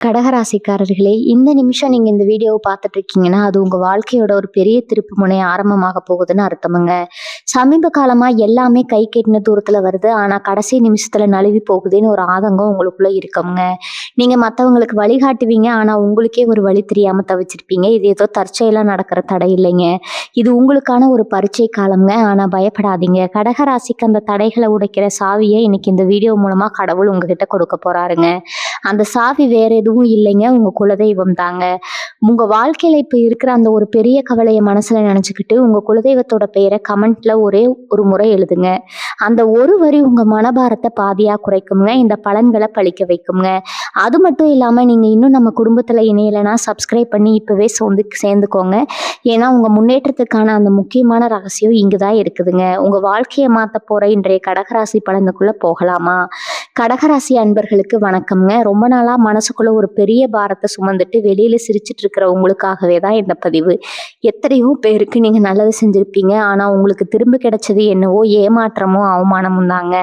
கடகராசிக்காரர்களே, இந்த நிமிஷம் நீங்க இந்த வீடியோவ பார்த்துட்டு இருக்கீங்கன்னா, அது உங்க வாழ்க்கையோட ஒரு பெரிய திருப்பு முனை ஆரம்பமாக போகுதுன்னு அர்த்தமுங்க. சமீப காலமா எல்லாமே கை கெட்டின தூரத்துல வருது. ஆனா, கடைசி நிமிஷத்துல நழுவி போகுதேன்னு ஒரு ஆதங்கம் உங்களுக்குள்ள இருக்குங்க. நீங்க மத்தவங்களுக்கு வழிகாட்டுவீங்க. ஆனா, உங்களுக்கே ஒரு வழி தெரியாம தவிச்சிருப்பீங்க. இது ஏதோ தற்செயலா நடக்கிற தடை இல்லைங்க. இது உங்களுக்கான ஒரு பரீட்சை காலம்ங்க. ஆனா பயப்படாதீங்க. கடகராசிக்கு அந்த தடைகள உடைக்கிற சாவிய இன்னைக்கு இந்த வீடியோ மூலமா கடவுள் உங்ககிட்ட கொடுக்க போறாருங்க. அந்த சாவி வேற எதுவும் இல்லைங்க. உங்க குலதெய்வம் தாங்க. உங்க வாழ்க்கையில இப்ப இருக்கிற அந்த ஒரு பெரிய கவலைய மனசுல நினைச்சுக்கிட்டு, உங்க குலதெய்வத்தோட பெயர கமெண்ட்ல ஒரே ஒரு முறை எழுதுங்க. அந்த ஒரு வரி உங்க மனபாரத்த பாதியா குறைக்குங்க. இந்த பலன்கள பலிக்க வைக்குங்க. அது மட்டும் இல்லாம நீங்க இன்னும் நம்ம குடும்பத்துல இணையலன்னா சப்ஸ்கிரைப் பண்ணி இப்பவே சேர்ந்துக்கோங்க. ஏன்னா உங்க முன்னேற்றத்துக்கான அந்த முக்கியமான ரகசியம் இங்குதான் இருக்குதுங்க. உங்க வாழ்க்கைய மாத்தப் போற இன்றைய கடகராசி பலனுக்குள்ள போகலாமா? கடகராசி அன்பர்களுக்கு வணக்கம்ங்க. ரொம்ப நாளா மனசுக்குள்ள ஒரு பெரிய பாரத்தை சுமந்துட்டு வெளியில சிரிச்சிட்டு இருக்கிற உங்களுக்காகவே தான் இந்த பதிவு. எத்தனையோ பேருக்கு நீங்க நல்லது செஞ்சிருப்பீங்க. ஆனா உங்களுக்கு திரும்ப கிடைச்சது என்னவோ ஏமாற்றமும் அவமானமும் தாங்க.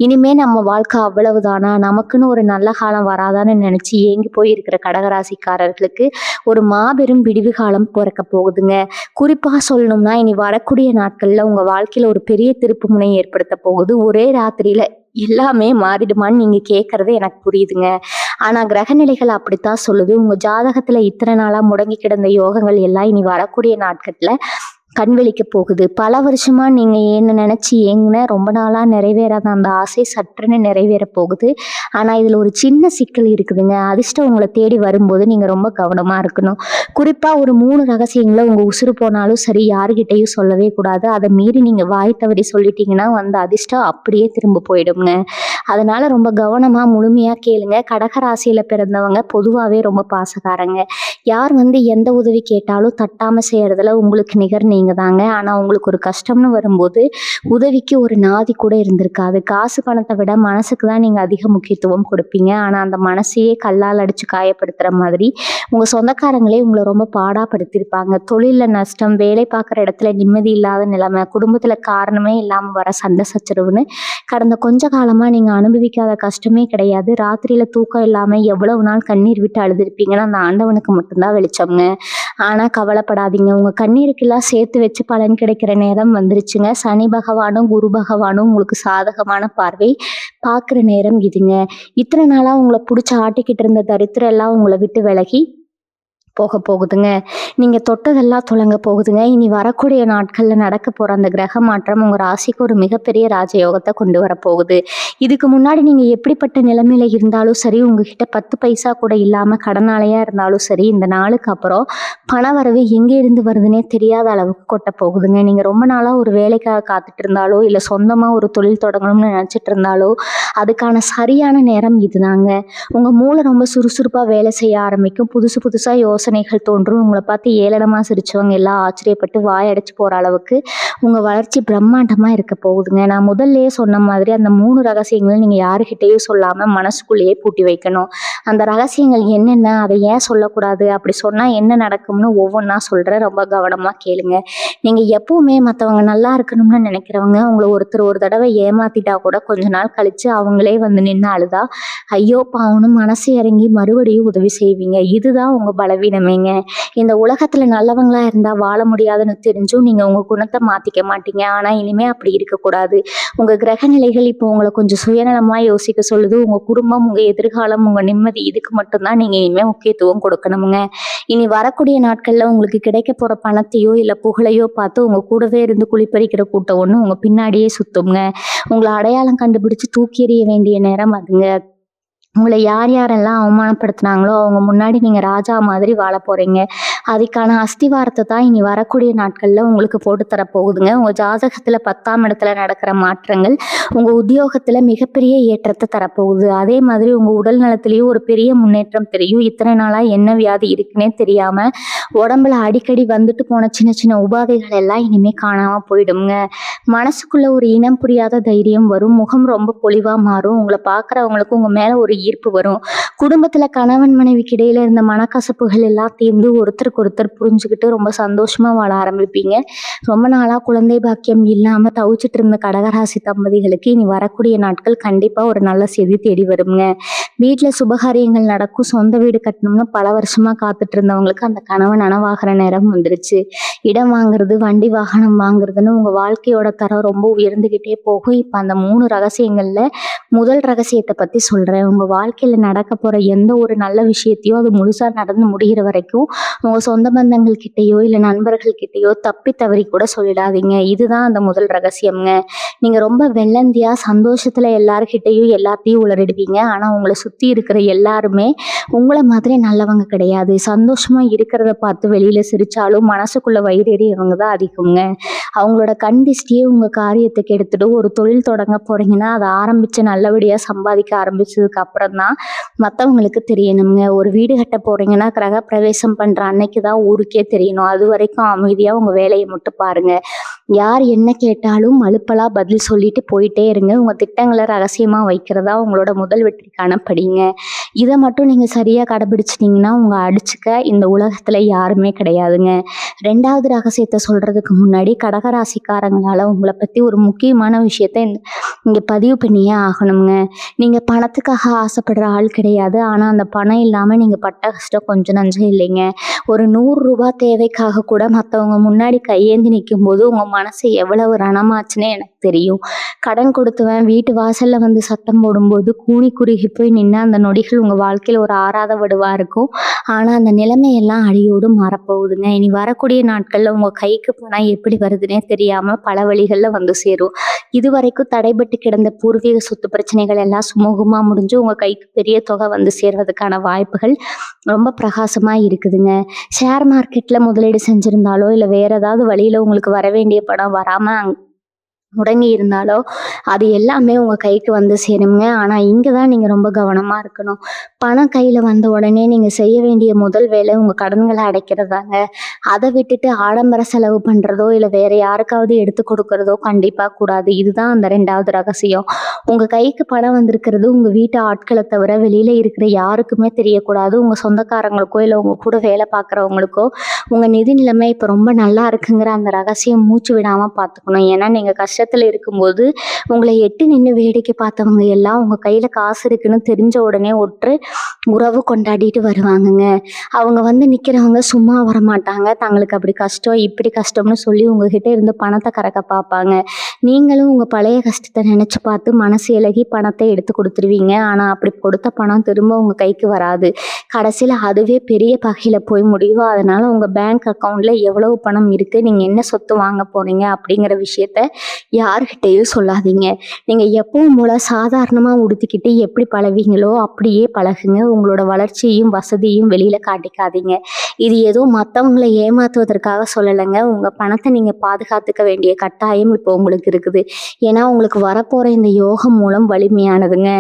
இனிமே நம்ம வாழ்க்கை அவ்வளவுதானா, நமக்குன்னு ஒரு நல்ல காலம் வராதான்னு நினைச்சு ஏங்கி போய் இருக்கிற கடகராசிக்காரர்களுக்கு ஒரு மாபெரும் விடிவு காலம் பிறக்க போகுதுங்க. குறிப்பா சொல்லணும்னா இனி வரக்கூடிய நாட்கள்ல உங்க வாழ்க்கையில ஒரு பெரிய திருப்பு முனை ஏற்படுத்த போகுது. ஒரே ராத்திரியில எல்லாமே மாறிடுமான்னு நீங்க கேட்கறது எனக்கு புரியுதுங்க. ஆனா கிரகநிலைகள் அப்படித்தான் சொல்லுது. உங்க ஜாதகத்துல இத்தனை நாளா முடங்கி கிடந்த யோகங்கள் எல்லாம் இனி வரக்கூடிய நாட்கள்ல கண்விழிக்க போகுது. பல வருஷமா நீங்க என்ன நினைச்சு ஏங்குன ரொம்ப நாளா நிறைவேறாத அந்த ஆசை சற்றுன்னு நிறைவேற போகுது. ஆனா இதுல ஒரு சின்ன சிக்கல் இருக்குதுங்க. அதிர்ஷ்டம் உங்களை தேடி வரும்போது நீங்க ரொம்ப கவனமா இருக்கணும். குறிப்பா ஒரு 3 ரகசியங்களை உங்க உசுறு போனாலும் சரி யாருகிட்டையும் சொல்லவே கூடாது. அதை மீறி நீங்க வாய் தவறி சொல்லிட்டீங்கன்னா அந்த அதிர்ஷ்டம் அப்படியே திரும்ப போயிடுங்க. அதனால ரொம்ப கவனமா முழுமையா கேளுங்க. கடகராசியில பிறந்தவங்க பொதுவாவே ரொம்ப பாசக்காரங்க. யார் எந்த உதவி கேட்டாலும் தட்டாம செய்யறதுல உங்களுக்கு நிகர் நீங்க தாங்க. ஆனா உங்களுக்கு ஒரு கஷ்டம்னு வரும்போது உதவிக்கு ஒரு நாதி கூட இருந்திருக்காது. காசு பணத்தை விட மனசுக்கு தான் நீங்க அதிக முக்கியத்துவம் கொடுப்பீங்க. ஆனா அந்த மனசையே கல்லால் அடிச்சு காயப்படுத்துற மாதிரி உங்க சொந்தக்காரங்களே உங்களை ரொம்ப பாடாப்படுத்திருப்பாங்க. தொழில நஷ்டம், வேலை பார்க்குற இடத்துல நிம்மதி இல்லாத நிலைமை, குடும்பத்துல காரணமே இல்லாம வர சண்டை சச்சரவுன்னு கடந்த கொஞ்ச காலமா நீங்க அனுபவிக்காத கஷ்டமே கிடையாது. ராத்திரியில தூக்கம் இல்லாம எவ்வளவு நாள் கண்ணீர் விட்டு அழுதுருப்பீங்கன்னா அந்த ஆண்டவனுக்கு மட்டும்தான் வெளிச்சம்ங்க. ஆனா கவலைப்படாதீங்க. உங்க கண்ணீருக்கெல்லாம் சேர்த்து வச்சு பலன் கிடைக்கிற நேரம் வந்துருச்சுங்க. சனி பகவானும் குரு பகவானும் உங்களுக்கு சாதகமான பார்வை பார்க்குற நேரம் இதுங்க. இத்தனை நாளா உங்களை பிடிச்சி ஆட்டிக்கிட்டு இருந்த தரித்திரம் எல்லாம் உங்களை விட்டு விலகி போக போகுதுங்க. நீங்க தொட்டதெல்லாம் துலங்க போகுதுங்க. இனி வரக்கூடிய நாட்கள்ல நடக்க போற அந்த கிரக மாற்றம் உங்க ராசிக்கு ஒரு மிகப்பெரிய ராஜயோகத்தை கொண்டு வர போகுது. இதுக்கு முன்னாடி நீங்க எப்படிப்பட்ட நிலைமையில இருந்தாலும் சரி, உங்ககிட்ட 10 பைசா கூட இல்லாம கடனாளையா இருந்தாலும் சரி, இந்த நாளுக்கு அப்புறம் பண வரவு எங்கே இருந்து வருதுன்னே தெரியாத அளவுக்கு கொட்ட போகுதுங்க. நீங்க ரொம்ப நாளா ஒரு வேலைக்காக காத்துட்டு இருந்தாலோ இல்ல சொந்தமா ஒரு தொழில் தொடங்கணும்னு நினைச்சிட்டு இருந்தாலோ அதுக்கான சரியான நேரம் இதுதாங்க. உங்க மூளை ரொம்ப சுறுசுறுப்பா வேலை செய்ய ஆரம்பிக்கும். புதுசு புதுசா யோசனைகள் தோன்றும். உங்களை பார்த்து ஏளனமா சிரிச்சவங்க எல்லாம் ஆச்சரியப்பட்டு வாயடைச்சு போற அளவுக்கு உங்க வளர்ச்சி பிரம்மாண்டமா இருக்க போகுதுங்க. நான் முதல்லயே சொன்ன மாதிரி அந்த 3 ரகசியங்களும் நீங்க யாருகிட்டயும் சொல்லாம மனசுக்குள்ளேயே பூட்டி வைக்கணும். அந்த ரகசியங்கள் என்னென்ன, அதை ஏன் சொல்லக்கூடாது, அப்படி சொன்னா என்ன நடக்கும்னு ஒவ்வொன்றா சொல்றேன். ரொம்ப கவனமா கேளுங்க. நீங்க எப்பவுமே மற்றவங்க நல்லா இருக்கணும்னு நினைக்கிறவங்க உங்களை ஒருத்தர் ஒரு தடவை ஏமாத்திட்டா கூட கொஞ்ச நாள் கழிச்சு அவங்களே நின்று அழுதா ஐயோ பாவம்னு மனசு இறங்கி மறுபடியும் உதவி செய்வீங்க. இதுதான் உங்க பலவீனமேங்க. இந்த உலகத்துல நல்லவங்களா இருந்தா வாழ முடியாதுன்னு தெரிஞ்சும் நீங்க உங்க குணத்தை மாத்திக்க மாட்டீங்க. ஆனா இனிமே அப்படி இருக்கக்கூடாது. உங்க கிரக நிலைகள் இப்போ உங்களை கொஞ்சம் சுயநலமா யோசிக்க சொல்லுது. உங்க குடும்பம், உங்க எதிர்காலம், உங்க நிம்மதி, இதுக்கு மட்டும்தான் நீங்க இனிமே முக்கியத்துவம் கொடுக்கணுமுங்க. இனி வரக்கூடிய நாட்கள்ல உங்களுக்கு கிடைக்க போற பணத்தையோ இல்ல புகழையோ பார்த்து உங்க கூடவே இருந்து குளிப்பறிக்கிற கூட்டம் ஒண்ணு உங்க பின்னாடியே சுத்துங்க. உங்களை அடையாளம் கண்டுபிடிச்சு தூக்கி எறிய வேண்டிய நேரம் அதுங்க. உங்களை யார் யாரெல்லாம் அவமானப்படுத்தினாங்களோ அவங்க முன்னாடி நீங்க ராஜா மாதிரி வாழ போறீங்க. அதுக்கான அஸ்திவாரத்தை தான் இனி வரக்கூடிய நாட்கள்ல உங்களுக்கு போட்டு தர போகுதுங்க. உங்க ஜாதகத்துல 10ஆம் இடத்துல நடக்கிற மாற்றங்கள் உங்க உத்தியோகத்துல மிகப்பெரிய ஏற்றத்தை தரப்போகுது. அதே மாதிரி உங்க உடல் நலத்திலயும் ஒரு பெரிய முன்னேற்றம் தெரியும். இத்தனை நாளா என்ன வியாதி இருக்குன்னே தெரியாம உடம்புல அடிக்கடி வந்துட்டு போன சின்ன சின்ன உபாதைகள் எல்லாம் இனிமே காணாம போயிடுங்க. மனசுக்குள்ள ஒரு இனம் புரியாத தைரியம் வரும். முகம் ரொம்ப பொலிவா மாறும். உங்களை பார்க்குறவங்களுக்கு உங்க மேல ஒரு ஈர்ப்பு வரும். குடும்பத்துல கணவன் மனைவிக்கு இடையில இருந்த மனக்கசப்புகள் எல்லாம் தீர்ந்து ஒருத்தருக்கு ஒருத்தர் புரிஞ்சுக்கிட்டு ரொம்ப சந்தோஷமா வாழ ஆரம்பிப்பீங்க. ரொம்ப நாளா குழந்தை பாக்கியம் இல்லாம தவிச்சிட்டு இருந்த கடகராசி தம்பதிகளுக்கு இனி வரக்கூடிய நாட்கள் கண்டிப்பா ஒரு நல்ல செய்தி தேடி வருங்க. வீட்டுல சுபகாரியங்கள் நடக்கும், சொந்த வீடு கட்டணும்னு பல வருஷமா காத்துட்டு இருந்தவங்களுக்கு அந்த கனவு நனவாகிற நேரம் வந்துருச்சு. இடம் வாங்குறது, வண்டி வாகனம் வாங்குறதுன்னு உங்க வாழ்க்கையோட தரம் ரொம்ப உயர்ந்துகிட்டே போகும். இப்ப அந்த 3 ரகசியங்கள்ல முதல் ரகசியத்தை பத்தி சொல்றேன். உங்க வாழ்க்கையில நடக்க போற எந்த ஒரு நல்ல விஷயத்தையும் அது முழுசா நடந்து முடிகிற வரைக்கும் உங்க சொந்த பந்தங்கள் கிட்டயோ இல்ல நண்பர்கள் கிட்டயோ தப்பி தவறி கூட சொல்லிடாதீங்க. இதுதான் அந்த முதல் ரகசியம்ங்க. நீங்க ரொம்ப வெள்ளந்தியா சந்தோஷத்துல எல்லார்கிட்டயும் எல்லாத்தையும் உளறிடுவீங்க. ஆனா உங்களை சுத்தி இருக்கிற எல்லாருமே உங்களை மாதிரி நல்லவங்க கிடையாது. சந்தோஷமா இருக்கிறத பார்த்து வெளியில சிரிச்சாலும் மனசுக்குள்ள வயிறெறியவங்க தான் அதிகங்க. அவங்களோட கண் திஷ்டியே உங்க காரியத்துக்கு எடுத்துட்டு ஒரு தொழில் தொடங்க போறீங்கன்னா அதை ஆரம்பிச்சு நல்லபடியா சம்பாதிக்க ஆரம்பிச்சதுக்கு அப்புறம் தான் மற்றவங்களுக்கு தெரியணுங்க. ஒரு வீடு கட்ட போறீங்கன்னா கிரக பிரவேசம் பண்ற அன்னைக்கு தான் ஊருக்கே தெரியணும். அது வரைக்கும் அமைதியா உங்க வேலையை மட்டும் பாருங்க. யார் என்ன கேட்டாலும் மலுப்பலா பதில் சொல்லிட்டு போயிட்டே இருங்க. உங்க திட்டங்களை ரகசியமா வைக்கிறதா உங்களோட முதல் வெற்றிக்கான படிங்க. இதை மட்டும் நீங்க சரியா கடைபிடிச்சிட்டீங்கன்னா உங்க அடிச்சுக்க இந்த உலகத்துல யாருமே கிடையாதுங்க. 2வது ரகசியத்தை சொல்றதுக்கு முன்னாடி கடகராசிக்காரங்களால உங்களை பத்தி ஒரு முக்கியமான விஷயத்த இங்க பதிவு பண்ணியே ஆகணுங்க. நீங்க பணத்துக்காக ஆசைப்படுற ஆள் கிடையாது. ஆனா அந்த பணம் இல்லாம நீங்க பட்ட கஷ்டம் கொஞ்சம் நஞ்சம் இல்லைங்க. ஒரு 100 ரூபாய் தேவைக்காக கூட மற்றவங்க முன்னாடி கையேந்தி நிற்கும் போது உங்க மனசு எவ்வளவு ரணமாச்சுன்னு எனக்கு தெரியும். கடன் கொடுத்துவன் வீட்டு வாசல்ல வந்து சத்தம் போடும்போது கூனி குறுகி போய் நின்று அந்த நொடிகள் உங்க வாழ்க்கையில ஒரு ஆறாத வடுவா இருக்கும். ஆனா அந்த நிலைமையெல்லாம் அடியோடு மாறப்போகுதுங்க. இனி வரக்கூடிய நாட்கள்ல உங்க கைக்கு பணம் எப்படி வருதுன்னே தெரியாம பல வழிகள்ல வந்து சேரும். இதுவரைக்கும் தடைபட்டு கிடந்த பூர்வீக சொத்து பிரச்சனைகள் எல்லாம் சுமூகமா முடிஞ்சு உங்க கைக்கு பெரிய தொகை வந்து சேர்வதற்கான வாய்ப்புகள் ரொம்ப பிரகாசமா இருக்குதுங்க. ஷேர் மார்க்கெட்ல முதலீடு செஞ்சிருந்தாலோ இல்ல வேற ஏதாவது வழியில உங்களுக்கு வர வேண்டிய பணம் வராம முடங்கி இருந்தாலோ அது எல்லாமே உங்க கைக்கு வந்து சேருங்க. ஆனா இங்கதான் நீங்க ரொம்ப கவனமா இருக்கணும். பணம் கையில வந்த உடனே நீங்க செய்ய வேண்டிய முதல் வேலை உங்க கடன்களை அடைக்கிறதாங்க. அதை விட்டுட்டு ஆடம்பர செலவு பண்றதோ இல்ல வேற யாருக்காவது எடுத்து கொடுக்கறதோ கண்டிப்பா கூடாது. இதுதான் அந்த 2வது ரகசியம். உங்க கைக்கு பணம் வந்திருக்கிறது உங்க வீட்டு ஆட்களை தவிர வெளியில இருக்கிற யாருக்குமே தெரியக்கூடாது. உங்க சொந்தக்காரங்களுக்கோ இல்ல உங்க கூட வேலை பார்க்கறவங்களுக்கோ உங்க நிதி நிலைமை இப்ப ரொம்ப நல்லா இருக்குங்கிற அந்த ரகசியம் மூச்சு விடாம பார்த்துக்கணும். ஏன்னா நீங்க கஷ்டத்துல இருக்கும்போது உங்களை எட்டி நின்று வேடிக்கை பார்த்தவங்க எல்லாம் உங்க கையில காசு இருக்குன்னு தெரிஞ்ச உடனே ஒற்று உறவு கொண்டாடிட்டு வருவாங்கங்க. அவங்க வந்து நிக்கிறவங்க சும்மா வரமாட்டாங்க. தங்களுக்கு அப்படி கஷ்டம் இப்படி கஷ்டம்னு சொல்லி உங்ககிட்ட இருந்து பணத்தை கறக்க பார்ப்பாங்க. நீங்களும் உங்க பழைய கஷ்டத்தை நினைச்சு பார்த்து மனசு இலகி பணத்தை எடுத்து கொடுத்துருவீங்க. ஆனா அப்படி கொடுத்த பணம் திரும்ப உங்க கைக்கு வராது. கடைசியில அதுவே பெரிய பகையில போய் முடியும். அதனால உங்க பேங்க் அக்கௌண்ட்ல எவ்வளவு பணம் இருக்கு, நீங்க என்ன சொத்து வாங்க போறீங்க அப்படிங்கிற விஷயத்த யார்கிட்டையும் சொல்லாதீங்க. நீங்க எப்பவும் போல சாதாரணமா உடுத்திக்கிட்டு எப்படி பழவீங்களோ அப்படியே பழகுங்க. உங்களோட வளர்ச்சியையும் வசதியும் வெளியில காட்டிக்காதீங்க. இது ஏதோ மற்றவங்களை ஏமாத்துவதற்காக சொல்லலைங்க. உங்க பணத்தை நீங்க பாதுகாத்துக்க வேண்டிய கட்டாயம் இப்போ உங்களுக்கு இருக்குது. ஏன்னா உங்களுக்கு வரப்போற இந்த யோகம் மூலம் வலிமையானதுங்க.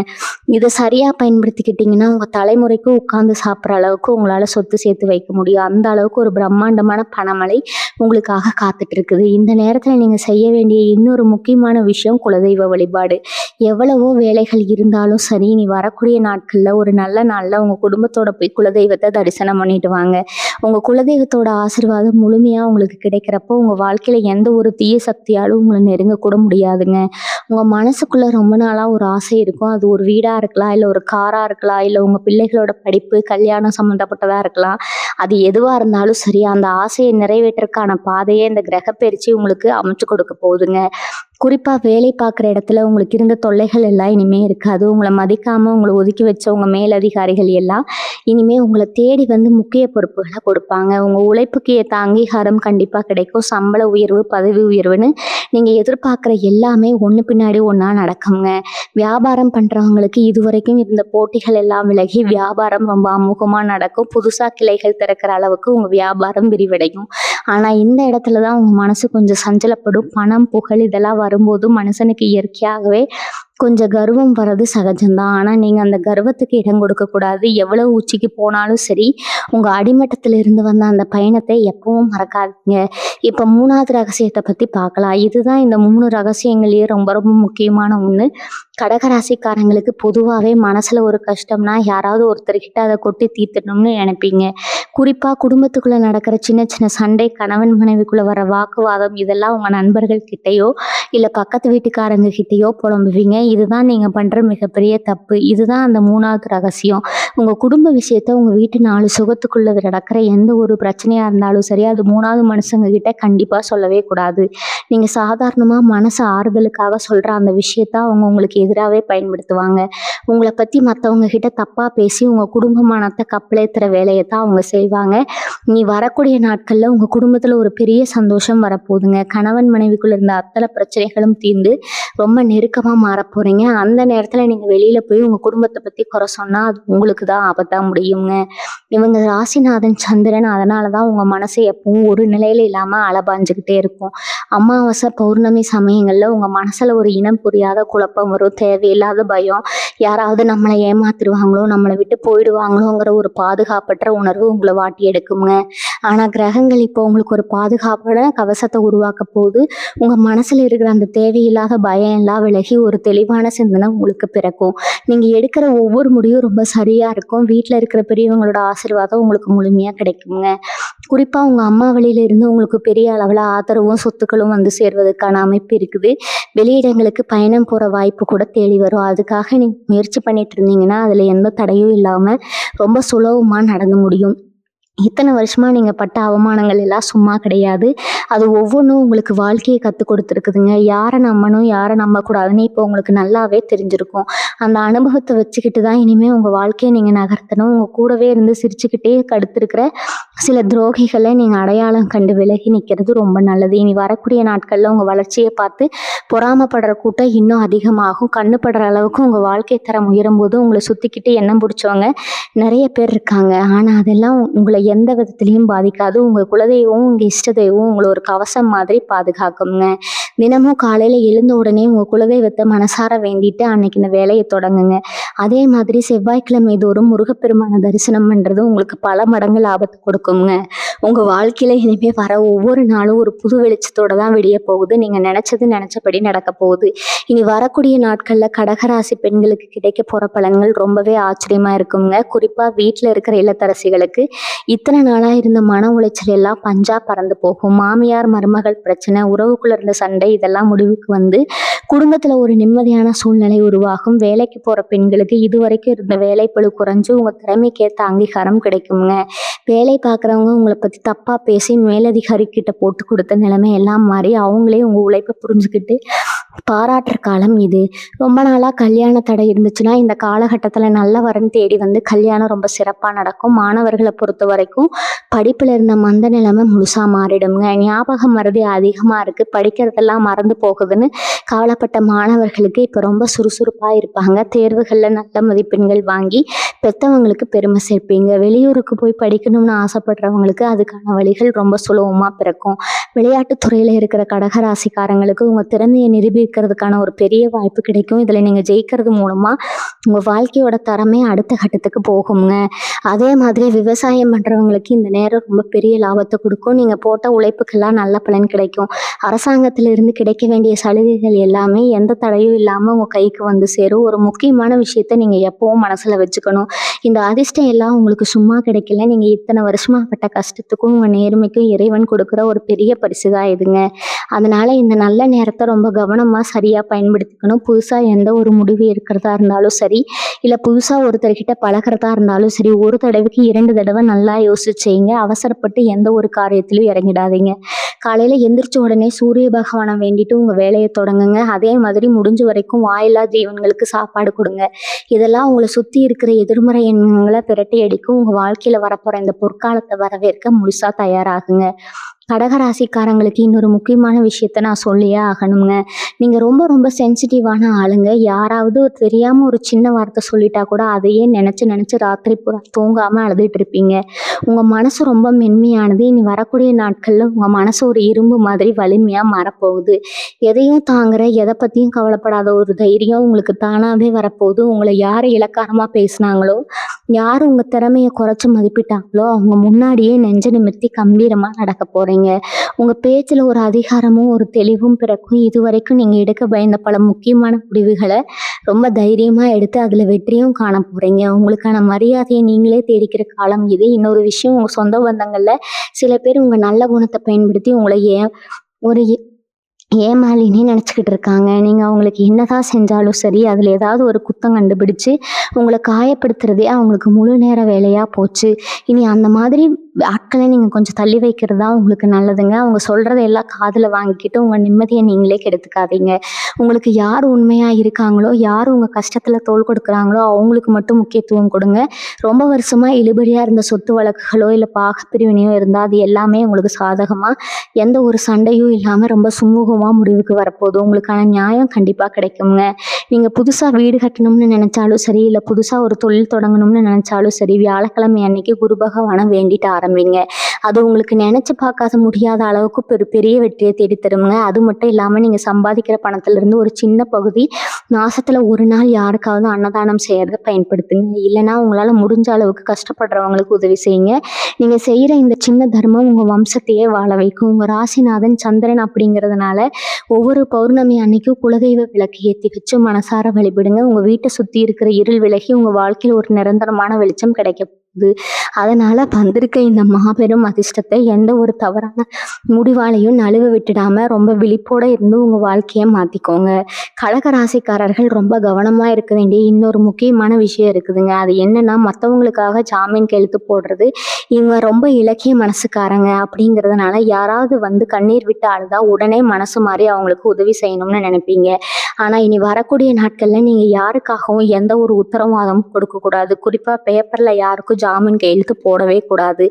இதை சரியா பயன்படுத்திக்கிட்டீங்கன்னா உங்க தலைமுறைக்கு உட்கார்ந்து சாப்பிட்ற அளவுக்கு உங்களால சொத்து சேர்த்து வைக்க முடியும். அந்த அளவுக்கு ஒரு பிரம்மாண்டமான பணமழை உங்களுக்காக காத்துட்டு இருக்குது. இந்த நேரத்துல நீங்க செய்ய வேண்டிய இன்னொரு முக்கியமான விஷயம் குலதெய்வ வழிபாடு. எவ்வளவோ வேலைகள் இருந்தாலும் சரி, நீ வரக்கூடிய நாட்கள்ல ஒரு நல்ல நாள்ல உங்க குடும்பத்தோட போய் குலதெய்வத்தை தரிசனம் பண்ணிட்டு வாங்க. உங்க குலதெய்வத்தோட ஆசீர்வாதம் முழுமையா உங்களுக்கு கிடைக்கிறப்போ உங்க வாழ்க்கையில எந்த ஒரு தீய சக்தியாலும் உங்களை நெருங்க கூட முடியாதுங்க. உங்க மனசுக்குள்ள ரொம்ப நாளா ஒரு ஆசை இருக்கும். அது ஒரு வீடா இருக்கலாம், இல்ல ஒரு காரா இருக்கலாம், இல்ல உங்க பிள்ளைகளோட படிப்பு கல்யாணம் சம்மந்தப்பட்டதா இருக்கலாம். அது எதுவா இருந்தாலும் சரி, அந்த ஆசையை நிறைவேற்றக்கான பாதையை இந்த கிரகப்பெயர்ச்சி உங்களுக்கு அமைச்சு கொடுக்க போகுதுங்க. குறிப்பா வேலை பார்க்குற இடத்துல உங்களுக்கு இருந்த தொல்லைகள் எல்லாம் இனிமே இருக்காது. உங்களை மதிக்காம உங்களை ஒதுக்கி வச்ச உங்க மேலதிகாரிகள் எல்லாம் இனிமே உங்களை தேடி வந்து முக்கிய பொறுப்புகளை கொடுப்பாங்க. உங்க உழைப்புக்கு ஏற்ற அங்கீகாரம் கண்டிப்பா கிடைக்கும். சம்பள உயர்வு, பதவி உயர்வுன்னு நீங்க எதிர்பார்க்குற எல்லாமே ஒன்று பின்னாடி ஒன்றா நடக்குங்க. வியாபாரம் பண்றவங்களுக்கு இதுவரைக்கும் இருந்த போட்டிகள் எல்லாம் விலகி வியாபாரம் ரொம்ப அமோகமா நடக்கும். புதுசா கிளைகள் திறக்கிற அளவுக்கு உங்க வியாபாரம் விரிவடையும். ஆனால் இந்த இடத்துல தான் உங்கள் மனசு கொஞ்சம் சஞ்சலப்படும். பணம், புகழ் இதெல்லாம் வரும்போது மனுஷனுக்கு இயற்கையாகவே கொஞ்சம் கர்வம் வர்றது சகஜம்தான். ஆனால் நீங்கள் அந்த கர்வத்துக்கு இடம் கொடுக்கக்கூடாது. எவ்வளோ உச்சிக்கு போனாலும் சரி, உங்கள் அடிமட்டத்தில் இருந்து வந்த அந்த பயணத்தை எப்பவும் மறக்காதீங்க. இப்போ 3வது ரகசியத்தை பற்றி பார்க்கலாம். இதுதான் இந்த 3 ரகசியங்களையே ரொம்ப ரொம்ப முக்கியமான ஒன்று. கடகராசிக்காரங்களுக்கு பொதுவாகவே மனசில் ஒரு கஷ்டம்னா யாராவது ஒருத்தர்கிட்ட அதை கொட்டி தீர்த்தணும்னு நினைப்பீங்க. குறிப்பாக குடும்பத்துக்குள்ளே நடக்கிற சின்ன சின்ன சண்டை, கணவன் மனைவிக்குள்ளே வர வாக்குவாதம், இதெல்லாம் உங்கள் நண்பர்கள் கிட்டேயோ இல்லை பக்கத்து வீட்டுக்காரங்க கிட்டேயோ புலம்புவீங்க. இதுதான் நீங்கள் பண்ணுற மிகப்பெரிய தப்பு. இதுதான் அந்த 3வது ரகசியம். உங்கள் குடும்ப விஷயத்த உங்கள் வீட்டு 4 சுகத்துக்குள்ளே நடக்கிற எந்த ஒரு பிரச்சனையாக இருந்தாலும் சரி, அது 3வது மனுஷங்க கிட்ட கண்டிப்பாக சொல்லவே கூடாது. நீங்கள் சாதாரணமாக மனசு ஆறுதலுக்காக சொல்கிற அந்த விஷயத்த அவங்க உங்களுக்கு எதிராகவே பயன்படுத்துவாங்க. உங்களை பற்றி மற்றவங்க கிட்ட தப்பாக பேசி உங்கள் குடும்பமானத்தை கப்பலேத்துற வேலையை தான் அவங்க செய்வாங்க. நீ வரக்கூடிய நாட்களில் உங்கள் குடும்பத்தில் ஒரு பெரிய சந்தோஷம் வரப்போகுதுங்க. கணவன் மனைவிக்குள்ள இருந்த அத்தனை பிரச்சனைகளும் தீர்ந்து ரொம்ப நெருக்கமாக மாறப்போகிறீங்க. அந்த நேரத்தில் நீங்கள் வெளியில் போய் உங்கள் குடும்பத்தை பற்றி குறை சொன்னால் அது உங்களுக்கு தான் ஆபத்தாக முடியுங்க. இவங்க ராசிநாதன் சந்திரன், அதனால தான் உங்கள் மனசு எப்பவும் ஒரு நிலையில் இல்லாமல் அலபாஞ்சுக்கிட்டே இருக்கும். அமாவாசை, பௌர்ணமி சமயங்களில் உங்கள் மனசில் ஒரு இனம் புரியாத குழப்பம் வரும். தேவையில்லாத பயம், யாராவது நம்மளை ஏமாத்திடுவாங்களோ, நம்மளை விட்டு போயிடுவாங்களோங்கிற ஒரு பாதுகாப்பற்ற உணர்வு உங்களை வாட்டி எடுக்குங்க. ஆனால் கிரகங்கள் இப்போ உங்களுக்கு ஒரு பாதுகாப்பான கவசத்தை உருவாக்க போது. உங்கள் மனசில் இருக்கிற அந்த தேவையில்லாத பயம் எல்லாம் விலகி ஒரு தெளிவான சிந்தனை உங்களுக்கு பிறக்கும். நீங்கள் எடுக்கிற ஒவ்வொரு முடிவும் ரொம்ப சரியாக இருக்கும். வீட்டில் இருக்கிற பெரியவங்களோட ஆசீர்வாதம் உங்களுக்கு முழுமையாக கிடைக்குங்க. குறிப்பாக உங்கள் அம்மா வழியில இருந்து உங்களுக்கு பெரிய அளவில் ஆதரவும் சொத்துக்களும் வந்து சேர்வதற்கான அமைப்பு இருக்குது. வெளியிடங்களுக்கு பயணம் போகிற வாய்ப்பு கூட தேடி வரும். அதுக்காக நீங்கள் முயற்சி பண்ணிட்டு இருந்தீங்கன்னா அதில் எந்த தடையும் இல்லாமல் ரொம்ப சுலபமாக நடந்து முடியும். இத்தனை வருஷமா நீங்கள் பட்ட அவமானங்கள் எல்லாம் சும்மா கிடையாது. அது ஒவ்வொன்றும் உங்களுக்கு வாழ்க்கையை கற்றுக் கொடுத்துருக்குதுங்க. யாரை நம்பணும், யாரை நம்பக்கூடாதுன்னு இப்போ உங்களுக்கு நல்லாவே தெரிஞ்சிருக்கும். அந்த அனுபவத்தை வச்சுக்கிட்டு தான் இனிமேல் உங்கள் வாழ்க்கையை நீங்கள் நகர்த்தணும். உங்கள் கூடவே இருந்து சிரிச்சுக்கிட்டே கடுத்திருக்கிற சில துரோகிகளை நீங்கள் அடையாளம் கண்டு விலகி நிற்கிறது ரொம்ப நல்லது. இனி வரக்கூடிய நாட்களில் உங்கள் வளர்ச்சியை பார்த்து பொறாமப்படுற கூட்டம் இன்னும் அதிகமாகும். கண்ணுப்படுற அளவுக்கு உங்கள் வாழ்க்கை தரம் உயரும் போது உங்களை சுற்றிக்கிட்டு எண்ணம் பிடிச்சவங்க நிறைய பேர் இருக்காங்க. ஆனால் அதெல்லாம் உங்களை எந்த விதத்துலையும் பாதிக்காது. உங்கள் குலதெய்வம், உங்கள் இஷ்ட தெய்வம் உங்களை ஒரு கவசம் மாதிரி பாதுகாக்குங்க. தினமும் காலையில் எழுந்த உடனே உங்கள் குலதெய்வத்தை மனசார வேண்டிட்டு அன்னைக்கு இந்த வேலையை தொடங்குங்க. அதே மாதிரி செவ்வாய்க்கிழமை தோறும் முருகப்பெருமான தரிசனம் பண்ணுறது உங்களுக்கு பல மடங்கு லாபத்தை கொடுக்குங்க. உங்கள் வாழ்க்கையில் இனிமேல் வர ஒவ்வொரு நாளும் ஒரு புது வெளிச்சத்தோடு தான் விடிய போகுது. நீங்கள் நினச்சபடி நடக்க போகுது. இனி வரக்கூடிய நாட்களில் கடகராசி பெண்களுக்கு கிடைக்க போகிற பலன்கள் ரொம்பவே ஆச்சரியமாக இருக்குங்க. குறிப்பாக வீட்டில் இருக்கிற இல்லத்தரசிகளுக்கு இத்தனை நாளாக இருந்த மன உளைச்சல் எல்லாம் பஞ்சா பறந்து போகும். மாமியார் மருமகள் பிரச்சனை, உறவுக்குள்ள இருந்த சண்டை இதெல்லாம் முடிவுக்கு வந்து குடும்பத்தில் ஒரு நிம்மதியான சூழ்நிலை உருவாகும். வேலைக்கு போகிற பெண்களுக்கு இதுவரைக்கும் இருந்த வேலைப்பளு குறைஞ்சு உங்கள் திறமைக்கேற்ற அங்கீகாரம் கிடைக்குங்க. வேலை பார்க்குறவங்க உங்களை பற்றி தப்பாக பேசி மேலதிகாரி கிட்ட போட்டு கொடுத்த நிலைமை எல்லாம் மாறி அவங்களே உங்கள் உழைப்பை புரிஞ்சுக்கிட்டு பாராட்டுற காலம் இது. ரொம்ப நாளாக கல்யாண தடை இருந்துச்சுன்னா இந்த காலகட்டத்தில் நல்ல வரன் தேடி வந்து கல்யாணம் ரொம்ப சிறப்பாக நடக்கும். மாணவர்களை பொறுத்த வரைக்கும் படிப்பில் இருந்த மந்த நிலைமை முழுசாக மாறிடுங்க. ஞாபகம் மறதி அதிகமாக இருக்குது, படிக்கிறதெல்லாம் மறந்து போகுதுன்னு கவலைப்பட்ட மாணவர்களுக்கு இப்போ ரொம்ப சுறுசுறுப்பாக இருப்பாங்க. தேர்வுகளில் நல்ல மதிப்பெண்கள் வாங்கி பெற்றவங்களுக்கு பெருமை சேர்ப்பீங்க. வெளியூருக்கு போய் படிக்கணும்னு ஆசைப்படுறவங்களுக்கு அதுக்கான வழிகள் ரொம்ப சுலபமாக பிறக்கும். விளையாட்டுத்துறையில் இருக்கிற கடகராசிக்காரங்களுக்கு உங்கள் திறமையை நிரூபிக்கிறதுக்கான ஒரு பெரிய வாய்ப்பு கிடைக்கும். இதில் நீங்கள் ஜெயிக்கிறது மூலமாக உங்கள் வாழ்க்கையோட தரமே அடுத்த கட்டத்துக்கு போகுங்க. அதே மாதிரி விவசாயம் பண்ணுறவங்களுக்கு இந்த நேரம் ரொம்ப பெரிய லாபத்தை கொடுக்கும். நீங்கள் போட்ட உழைப்புக்கெல்லாம் நல்ல பலன் கிடைக்கும். அரசாங்கத்திலிருந்து கிடைக்க வேண்டிய சலுகைகள் எல்லாமே எந்த தடையும் இல்லாமல் உங்கள் கைக்கு வந்து சேரும். ஒரு முக்கியமான விஷயத்தை நீங்கள் எப்பவும் மனசில் வச்சுக்கணும். இந்த அதிர்ஷ்டம் எல்லாம் உங்களுக்கு சும்மா கிடைக்கல. நீங்கள் இத்தனை வருஷமாக பட்ட கஷ்டத்துக்கும் உங்கள் நேர்மைக்கும் இறைவன் கொடுக்குற ஒரு பெரிய பரிசு தான் இதுங்க. அதனால் இந்த நல்ல நேரத்தை ரொம்ப கவனமாக சரியாக பயன்படுத்திக்கணும். புதுசாக எந்த ஒரு முடிவு இருக்கிறதா இருந்தாலும் சரி, இல்லை புதுசாக ஒருத்தர்கிட்ட பழகிறதா இருந்தாலும் சரி, ஒரு தடவைக்கு 2 தடவை நல்லா யோசிச்சுங்க. அவசரப்பட்டு எந்த ஒரு காரியத்திலும் இறங்கிடாதீங்க. காலையில் எந்திரிச்ச உடனே சூரிய பகவானை வேண்டிட்டு உங்கள் வேலையை தொடங்குங்க. அதே மாதிரி முடிஞ்ச வரைக்கும் வாயில்லா ஜீவன்களுக்கு சாப்பாடு கொடுங்க. இதெல்லாம் உங்களை சுற்றி இருக்கிற எதிர்மறை எண்ணங்களை பிரட்டி அடிக்கும். உங்கள் வாழ்க்கையில் வரப்போகிற இந்த பொற்காலத்தை வரவேற்க முழுசாக தயாராகுங்க. கடகராசிக்காரங்களுக்கு இன்னொரு முக்கியமான விஷயத்த நான் சொல்லியே ஆகணுங்க. நீங்க ரொம்ப ரொம்ப சென்சிட்டிவான ஆளுங்க. யாராவது தெரியாம ஒரு சின்ன வார்த்தை சொல்லிட்டா கூட அதையே நினைச்சு நினைச்சு ராத்திரி பூரா தூங்காம அழுதுட்டு இருப்பீங்க. உங்க மனசு ரொம்ப மென்மையானது. இனி வரக்கூடிய நாட்கள்ல உங்க மனசு ஒரு இரும்பு மாதிரி வலிமையா மாறப்போகுது. எதையும் தாங்குற, எதை பத்தியும் கவலைப்படாத ஒரு தைரியம் உங்களுக்கு தானாவே வரப்போகுது. உங்களை யாரு இளக்காரமா பேசுனாங்களோ, யாரு உங்க திறமைய குறைச்சு மதிப்பிட்டாங்களோ, அவங்க முன்னாடியே நெஞ்ச நிமிர்த்தி கம்பீரமா நடக்க போறீங்க. உங்க பேச்சுல ஒரு அதிகாரமும் ஒரு தெளிவும் பிறக்கும். இதுவரைக்கும் நீங்க எடுக்க பயந்த பல முக்கியமான முடிவுகளை ரொம்ப தைரியமா எடுத்து அதுல வெற்றியும் காண போறீங்க. உங்களுக்கான மரியாதையை நீங்களே தேடிக்கிற காலம் இது. இன்னொரு விஷயம், உங்க சொந்த பந்தங்கள்ல சில பேர் உங்க நல்ல குணத்தை பயன்படுத்தி உங்களை ஒரு ஏமாளினே நினச்சிக்கிட்டு இருக்காங்க. நீங்க அவங்களுக்கு என்னதான் செஞ்சாலும் சரி, அதுல ஏதாவது ஒரு குத்தம் கண்டுபிடிச்சு உங்கள காயப்படுத்துறதே அவங்களுக்கு முழு நேர வேலையா போச்சு. இனி அந்த மாதிரி ஆட்களை நீங்க கொஞ்சம் தள்ளி வைக்கிறது தான் உங்களுக்கு நல்லதுங்க. அவங்க சொல்றத எல்லாம் காதுல வாங்கிக்கிட்டு உங்க நிம்மதிய நீங்களே கெடுத்துக்காதீங்க. உங்களுக்கு யார் உண்மையா இருக்காங்களோ, யார் உங்க கஷ்டத்துல தோள் கொடுக்குறாங்களோ அவங்களுக்கு மட்டும் முக்கியத்துவம் கொடுங்க. ரொம்ப வருஷமா இழுபறியா இருந்த சொத்து வழக்குகளோ, இல்ல பாகப்பிரிவினையோ இருந்தா அது எல்லாமே உங்களுக்கு சாதகமா, எந்த ஒரு சண்டையும் இல்லாம ரொம்ப சுமூகமா முடிவுக்கு வரப்போகுது. உங்களுக்கான நியாயம் கண்டிப்பா கிடைக்குங்க. நீங்க புதுசா வீடு கட்டணும்னு நினைச்சாலும் சரி, இல்ல புதுசா ஒரு தொழில் தொடங்கணும்னு நினைச்சாலும் சரி, வியாழக்கிழமை அன்னைக்கு குரு பகவானை வேண்டிட்டு ஆரம்பிங்க. அது உங்களுக்கு நினைச்சு பார்க்காத முடியாத அளவுக்கு பெரிய வெற்றியை தேடி தருங்க. அது மட்டும் இல்லாம நீங்க சம்பாதிக்கிற பணத்துல இருந்து ஒரு சின்ன பகுதி மாசத்துல ஒரு நாள் யாருக்காவது அன்னதானம் செய்யறத பயன்படுத்துங்க. இல்லைன்னா உங்களால முடிஞ்ச அளவுக்கு கஷ்டப்படுறவங்களுக்கு உதவி செய்யுங்க. நீங்க செய்யற இந்த சின்ன தர்மம் உங்க வம்சத்தையே வாழ வைக்கும். உங்க ராசிநாதன் சந்திரன் அப்படிங்கிறதுனால ஒவ்வொரு பௌர்ணமி அன்னைக்கும் குலதெய்வ விளக்கு ஏற்றி வச்சு மனசார வழிபடுங்க. உங்க வீட்டை சுத்தி இருக்கிற இருள் விலகி உங்க வாழ்க்கையில் ஒரு நிரந்தரமான வெளிச்சம் கிடைக்க போகுது. அதனால வந்திருக்க இந்த மாபெரும் அதிர்ஷ்டத்தை எந்த ஒரு தவறான முடிவாலையும் நழுவ விட்டுடாம ரொம்ப விழிப்போட இருந்து உங்க வாழ்க்கையை மாத்திக்கோங்க. கடக ராசிக்காரர்கள் ரொம்ப கவனமா இருக்க வேண்டிய இன்னொரு முக்கியமான விஷயம் இருக்குதுங்க. அது என்னன்னா, மற்றவங்களுக்காக ஜாமீன் கையெழுத்து போடுறது. இவங்க ரொம்ப இலக்கிய மனசுக்காரங்க அப்படிங்கிறதுனால யாராவது வந்து கண்ணீர் விட்டு அழுதா உடனே மனசு மாறி அவங்களுக்கு உதவி செய்யணும்னு நினைப்பீங்க. ஆனா இனி வரக்கூடிய நாட்கள்ல நீங்க யாருக்காகவும் எந்த ஒரு உத்தரவாதமும் கொடுக்க கூடாது. குறிப்பா பேப்பர்ல யாருக்கும் ஜாமீன் கையெழுத்து போடவே கூடாது.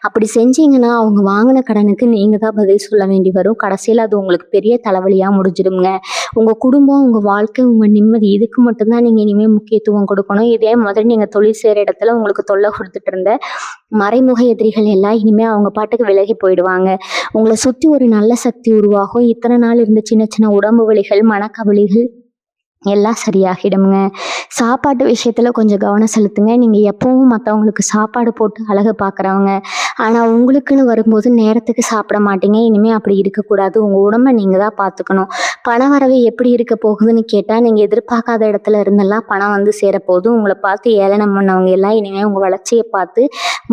அப்படி செஞ்சீங்கன்னா அவங்க வாங்கின கடனுக்கு நீங்க தான் பதில் சொல்ல வேண்டி வரும். கடைசியில் அது உங்களுக்கு பெரிய தலைவலியா முடிஞ்சிடுங்க. உங்க குடும்பம், உங்க வாழ்க்கை, உங்க நிம்மதி இதுக்கு மட்டும்தான் நீங்க இனிமே முக்கியத்துவம் கொடுக்கணும். இதே மாதிரி நீங்க தொழில் செய்யற இடத்துல உங்களுக்கு தொல்லை கொடுத்துட்டு இருந்த மறைமுக எதிரிகள் எல்லாம் இனிமே அவங்க பாட்டுக்கு விலகி போயிடுவாங்க. உங்களை சுத்தி ஒரு நல்ல சக்தி உருவாகும். இத்தனை நாள் இருந்த சின்ன சின்ன உடம்பு வலிகள், மனக்கவலைகள் எல்லாம் சரியாகிடுங்க. சாப்பாட்டு விஷயத்துல கொஞ்சம் கவனம் செலுத்துங்க. நீங்க எப்பவும் மற்றவங்களுக்கு சாப்பாடு போட்டு அழகு பார்க்குறவங்க, ஆனா உங்களுக்குன்னு வரும்போது நேரத்துக்கு சாப்பிட மாட்டீங்க. இனிமே அப்படி இருக்கக்கூடாது. உங்க உடம்ப நீங்க தான் பார்த்துக்கணும். பண வரவு எப்படி இருக்க போகுதுன்னு கேட்டா, நீங்க எதிர்பார்க்காத இடத்துல இருந்தெல்லாம் பணம் வந்து சேரப்போகுது. உங்களை பார்த்து ஏளனம் பண்ணவங்க எல்லாம் இனிமே உங்க வளர்ச்சியை பார்த்து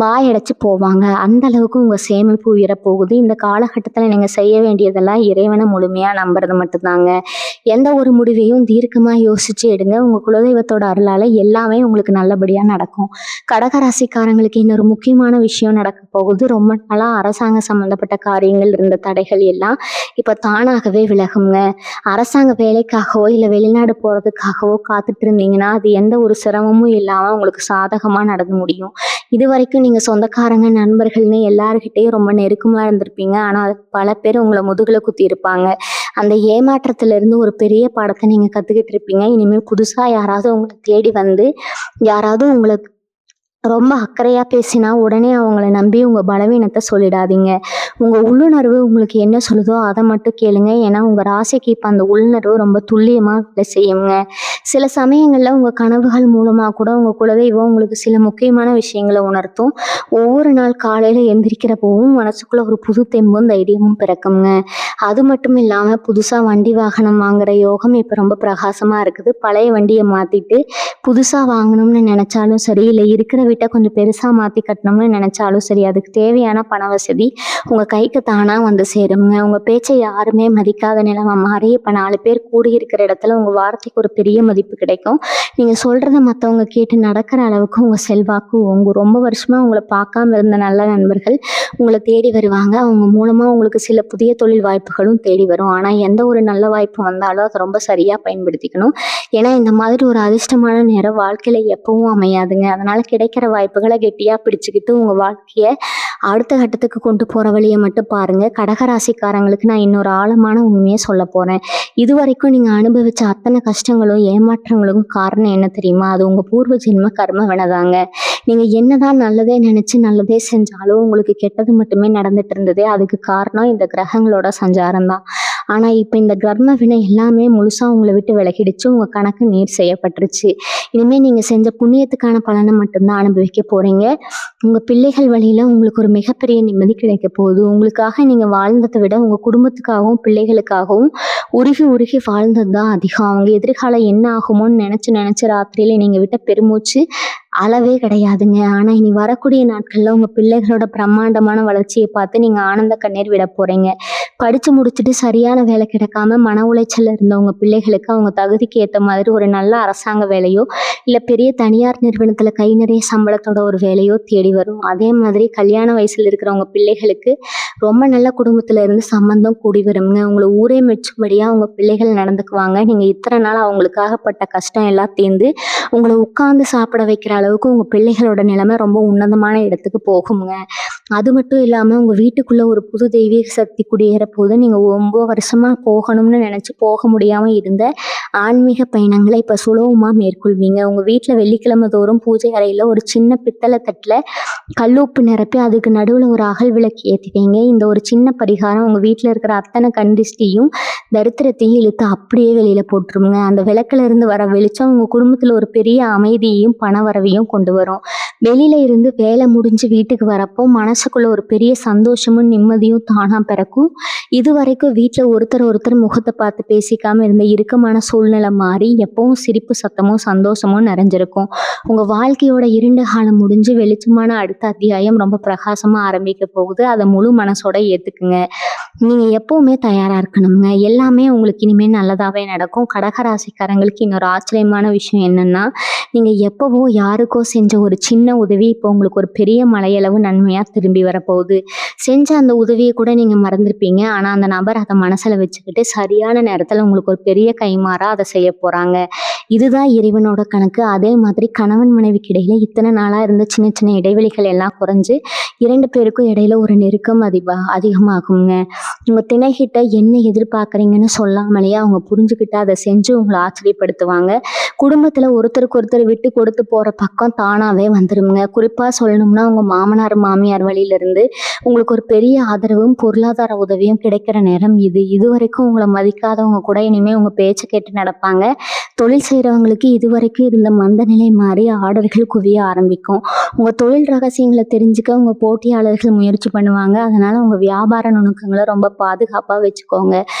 வாயடைச்சு போவாங்க. அந்த அளவுக்கு உங்க சேமிப்பு உயரப்போகுது. இந்த காலகட்டத்துல நீங்க செய்ய வேண்டியதெல்லாம் இறைவனை முழுமையா நம்புறது மட்டும்தாங்க. எந்த ஒரு முடிவையும் தீர்க்கமா யோசிச்சு எடுங்க. உங்க குலதெய்வத்தோட அருளால எல்லாமே உங்களுக்கு நல்லபடியா நடக்கும். கடகராசிக்காரங்களுக்கு இன்னொரு முக்கியமான விஷயம் நடக்க போகுது. ரொம்ப நாளா அரசாங்க சம்பந்தப்பட்ட காரியங்கள் இருந்த தடைகள் எல்லாம் இப்ப தானாகவே விலகுங்க. அரசாங்க வேலைக்காகவோ இல்ல வெளிநாடு போறதுக்காகவோ காத்துட்டு இருந்தீங்கன்னா அது எந்த ஒரு சிரமமும் இல்லாம உங்களுக்கு சாதகமா நடந்து முடியும். இது வரைக்கும் நீங்க சொந்தக்காரங்க, நண்பர்கள்னு எல்லாருக்கிட்டையும் ரொம்ப நெருக்கமா இருந்திருப்பீங்க. ஆனா பல பேர் உங்களை முதுகுல குத்தி இருப்பாங்க. அந்த ஏமாற்றத்துல இருந்து ஒரு பெரிய பாடத்தை நீங்க கத்துக்கிட்டு இருப்பீங்க. இனிமேல் புதுசா யாராவது உங்களை தேடி வந்து யாராவது உங்களுக்கு ரொம்ப அக்கறையா பேசினா உடனே அவங்கள நம்பி உங்க பலவீனத்தை சொல்லிடாதீங்க. உங்க உள்ளுணர்வு உங்களுக்கு என்ன சொல்லுதோ அதை மட்டும் கேளுங்க. ஏன்னா உங்க ராசிக்கு இப்ப அந்த உள்ளுணர்வு ரொம்ப துல்லியமா வேலை செய்யுங்க. சில சமயங்கள்ல உங்க கனவுகள் மூலமா கூட உங்க குலதெய்வம் உங்களுக்கு சில முக்கியமான விஷயங்களை உணர்த்தும். ஒவ்வொரு நாள் காலையில எந்திரிக்கிறப்பவும் மனசுக்குள்ள ஒரு புது தெம்பும் தைரியமும் பிறக்குங்க. அது மட்டும் இல்லாம புதுசா வண்டி வாகனம் வாங்குற யோகம் இப்ப ரொம்ப பிரகாசமா இருக்குது. பழைய வண்டியை மாத்திட்டு புதுசா வாங்கணும்னு நினைச்சாலும் சரி, இல்லை இருக்கிற வீட்டை கொஞ்சம் பெருசா மாத்தி கட்டணும்னு நினைச்சாலும் சரி, அதுக்கு தேவையான பண வசதி உங்க கைக்கு தானா வந்து சேருங்க. உங்க பேச்சை யாருமே மதிக்காத நிலைமை மாறி இப்ப 4 பேர் கூடி இருக்கிற இடத்துல உங்க வார்த்தைக்கு ஒரு பெரிய மதிப்பு கிடைக்கும். நீங்க சொல்றத மத்தவங்க கேட்டு நடக்கிற அளவுக்கு உங்க செல்வாக்கு உங்க ரொம்ப வருஷமா உங்களை பார்க்காம இருந்த நல்ல நண்பர்கள் உங்களை தேடி வருவாங்க. அவங்க மூலமா உங்களுக்கு சில புதிய தொழில் வாய்ப்புகளும் தேடி வரும். ஆனா எந்த ஒரு நல்ல வாய்ப்பு வந்தாலும் அதை ரொம்ப சரியா பயன்படுத்திக்கணும். ஏன்னா இந்த மாதிரி ஒரு அதிர்ஷ்டமான நேரம் வாழ்க்கையில எப்பவும் அமையாதுங்க. அதனால கிடைக்கிற வாய்ப்புகளை கெட்டியா பிடிச்சுக்கிட்டு உங்க வாழ்க்கைய அடுத்த கட்டத்துக்கு கொண்டு போகிற வழியை மட்டும் பாருங்கள். கடகராசிக்காரங்களுக்கு நான் இன்னொரு ஆழமான உண்மையை சொல்ல போகிறேன். இதுவரைக்கும் நீங்கள் அனுபவித்த அத்தனை கஷ்டங்களும் ஏமாற்றங்களுக்கும் காரணம் என்ன தெரியுமா? அது உங்கள் பூர்வ ஜென்ம கர்ம வினைதாங்க. நீங்கள் என்னதான் நல்லதே நினச்சி நல்லதே செஞ்சாலும் உங்களுக்கு கெட்டது மட்டுமே நடந்துட்டு இருந்தது. அதுக்கு காரணம் இந்த கிரகங்களோட சஞ்சாரம் தான். ஆனால் இப்போ இந்த கர்ம வினை எல்லாமே முழுசாக உங்களை விட்டு விலகிடுச்சு. உங்கள் கணக்கு நீர் செய்யப்பட்டுருச்சு. இனிமேல் நீங்கள் செஞ்ச புண்ணியத்துக்கான பலனை மட்டும்தான் அனுபவிக்க போகிறீங்க. உங்கள் பிள்ளைகள் வழியில் உங்களுக்கு ஒரு மிகப்பெரிய நிம்மதி கிடைக்க போகுது. உங்களுக்காக நீங்கள் வாழ்ந்ததை விட உங்கள் குடும்பத்துக்காகவும் பிள்ளைகளுக்காகவும் உருகி உருகி வாழ்ந்தது தான் அதிகம். அவங்க எதிர்காலம் என்ன ஆகுமோன்னு நினச்சி ராத்திரியில் நீங்கள் விட்ட பெருமூச்சு அளவே கிடையாதுங்க. ஆனால் இனி வரக்கூடிய நாட்களில் உங்கள் பிள்ளைகளோட பிரம்மாண்டமான வளர்ச்சியை பார்த்து நீங்கள் ஆனந்த கண்ணீர் விட போகிறீங்க. படித்து முடிச்சுட்டு சரியான வேலை கிடைக்காம மன உளைச்சல் இருந்த உங்கள் பிள்ளைகளுக்கு அவங்க தகுதிக்கு ஏற்ற மாதிரி ஒரு நல்ல அரசாங்க வேலையோ இல்லை பெரிய தனியார் நிறுவனத்தில் கை நிறைய சம்பளத்தோட ஒரு வேலையோ தேடி வரும். அதே மாதிரி கல்யாண வயசில் இருக்கிறவங்க பிள்ளைகளுக்கு ரொம்ப நல்ல குடும்பத்தில் இருந்து சம்பந்தம் கூடி வருங்க. உங்களை ஊரே மெச்சும்படியாக உங்கள் பிள்ளைகள் நடந்துக்குவாங்க. நீங்கள் இத்தனை நாள் அவங்களுக்காகப்பட்ட கஷ்டம் எல்லாம் தீர்ந்து உங்களை உட்கார்ந்து சாப்பிட வைக்கிற அளவுக்கு உங்கள் பிள்ளைகளோட நிலைமை ரொம்ப உன்னதமான இடத்துக்கு போகுங்க. அது மட்டும் இல்லாமல் உங்கள் வீட்டுக்குள்ளே ஒரு புது தெய்வீக சக்தி குடியேற போது நீங்கள் ரொம்ப வருஷமாக போகணும்னு நினச்சி போக முடியாமல் இருந்த ஆன்மீக பயணங்களை இப்போ சுலபமாக மேற்கொள்வீங்க. உங்கள் வீட்டில் வெள்ளிக்கிழமை தோறும் பூஜை அறையில் ஒரு சின்ன பித்தளை தட்டில் கல்லுப்பு நிரப்பி அதுக்கு நடுவில் ஒரு அகல் விளக்கு ஏற்றிட்டீங்க. இந்த ஒரு சின்ன பரிகாரம் உங்கள் வீட்டில் இருக்கிற அத்தனை கண்டிஷ்டியும் தரித்திரத்தையும் இழுத்து அப்படியே வெளியில் போட்டுருங்க. அந்த விளக்குல இருந்து வர வெளிச்சம் உங்கள் குடும்பத்தில் ஒரு பெரிய அமைதியையும் பணவரவையும் கொண்டு வரும். வெளியில இருந்து வேலை முடிஞ்சு வீட்டுக்கு வரப்போ மனசுக்குள்ள ஒரு பெரிய சந்தோஷமும் நிம்மதியும் தானா பிறக்கும். இது வரைக்கும் வீட்டில் ஒருத்தர் முகத்தை பார்த்து பேசிக்காம இருந்த இறுக்கமான சூழ்நிலை மாறி எப்பவும் சிரிப்பு சத்தமும் சந்தோஷமும் நிறைஞ்சிருக்கும். உங்கள் வாழ்க்கையோட இருண்ட காலம் முடிஞ்சு வெளிச்சமான அடுத்த அத்தியாயம் ரொம்ப பிரகாசமாக ஆரம்பிக்க போகுது. அதை முழு மனசோட ஏற்றுக்குங்க. நீங்கள் எப்பவுமே தயாராக இருக்கணுங்க. எல்லாமே உங்களுக்கு இனிமேல் நல்லதாகவே நடக்கும். கடகராசிக்காரங்களுக்கு இன்னொரு ஆச்சரியமான விஷயம் என்னென்னா, நீங்கள் எப்போவோ யாருக்கோ செஞ்ச ஒரு சின்ன உதவி இப்போ உங்களுக்கு ஒரு பெரிய மலையளவு நன்மையாக திரும்பி வரப்போகுது. செஞ்ச அந்த உதவியை கூட நீங்கள் மறந்துருப்பீங்க. ஆனால் அந்த நபர் அதை மனசில் வச்சுக்கிட்டு சரியான நேரத்தில் உங்களுக்கு ஒரு பெரிய கைமாறாக அதை செய்ய போகிறாங்க. இதுதான் இறைவனோட கணக்கு. அதே மாதிரி கணவன் மனைவிக்கு இடையில இத்தனை நாளாக இருந்த சின்ன சின்ன இடைவெளிகள் எல்லாம் குறைஞ்சு 2 பேருக்கும் இடையில ஒரு நெருக்கம் அதிகமாகுங்க. உங்கள் திணைகிட்ட என்ன எதிர்பார்க்குறீங்கன்னு சொல்லாமலேயே அவங்க புரிஞ்சுக்கிட்டு அதை செஞ்சு உங்களை ஆச்சரியப்படுத்துவாங்க. குடும்பத்தில் ஒருத்தருக்கு ஒருத்தர் விட்டு கொடுத்து போகிற பக்கம் தானாகவே வந்துடுங்க. குறிப்பாக சொல்லணும்னா உங்கள் மாமனார் மாமியார் வழியிலிருந்து உங்களுக்கு ஒரு பெரிய ஆதரவும் பொருளாதார உதவியும் கிடைக்கிற நேரம் இது. இதுவரைக்கும் உங்களை மதிக்காதவங்க கூட இனிமேல் உங்கள் பேச்சை கேட்டு நடப்பாங்க. தொழில் செய்கிறவங்களுக்கு இதுவரைக்கும் இருந்த மந்த நிலை மாறி ஆர்டர்கள் குவிய ஆரம்பிக்கும். உங்கள் தொழில் ரகசியங்களை தெரிஞ்சுக்க உங்கள் போட்டியாளர்கள் முயற்சி பண்ணுவாங்க. அதனால் உங்கள் வியாபார நுணுக்கங்களை ரொம்ப பாதுகாப்பாக வச்சுக்கோங்க.